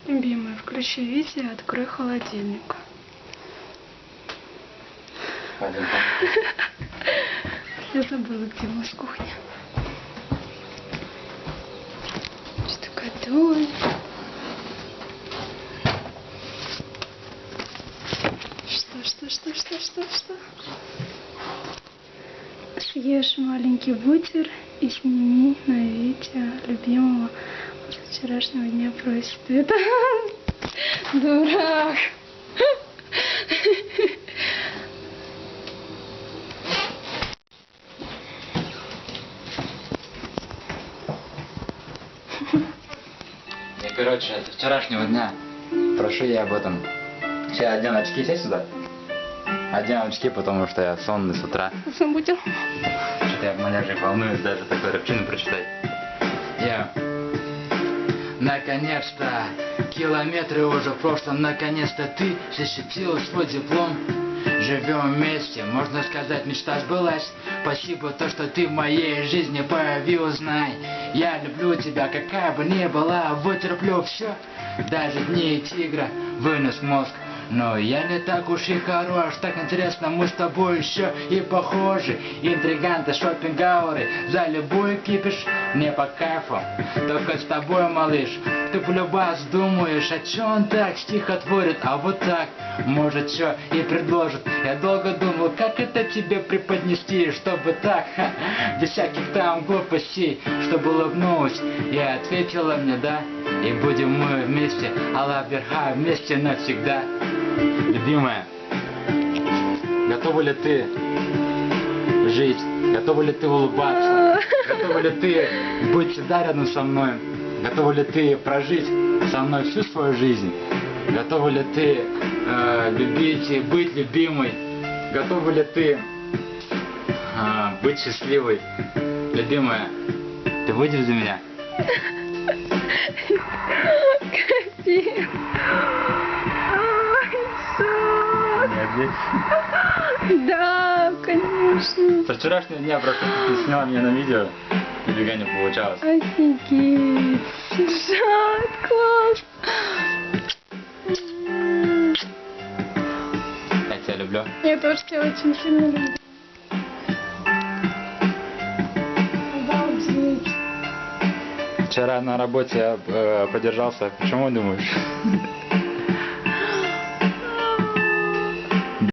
Любимый, включи видео и открой холодильник. Пойдем. Я забыла, где у нас кухня. Что готовим? Что? Съешь маленький бутер и сними на видео любимого после вчерашнего дня просит. Это дурак. И, короче, с вчерашнего дня прошу я об этом. Сейчас одену очки, сядь сюда. Одену очки, потому что я сонный с утра. Забудел. Что-то я в манеже волнуюсь даже такой рэпчину прочитать. Я... Наконец-то, километры уже в прошлом, наконец-то ты защитила свой диплом. Живем вместе, можно сказать, мечта сбылась. Спасибо, то, что ты в моей жизни появилась, знай. Я люблю тебя, какая бы ни была, вытерплю все. Даже дни тигра вынес мозг. Но я не так уж и хорош, так интересно, мы с тобой еще и похожи. Интриганты, шопингауры, за любой кипиш мне по кайфу. Только с тобой, малыш, ты полюбас думаешь, а чё он так стихотворит, а вот так, может, чё и предложит. Я долго думал, как это тебе преподнести, чтобы так, без всяких там глупостей, чтобы улыбнулась и ответила мне да. И будем мы вместе, Аллах верха, вместе навсегда. Любимая, готова ли ты жить? Готова ли ты улыбаться? Готова ли ты быть всегда рядом со мной? Готова ли ты прожить со мной всю свою жизнь? Готова ли ты любить и быть любимой? Готова ли ты быть счастливой? Любимая, ты выйдешь за меня? Капец. Ой, да, конечно. Со вчерашнего дня просто ты сняла меня на видео, нифига не получалось. Офигеть. Жат, класс. Я тебя люблю. Я тоже тебя очень сильно люблю. Обалдеть. Вчера на работе я продержался. Почему думаешь?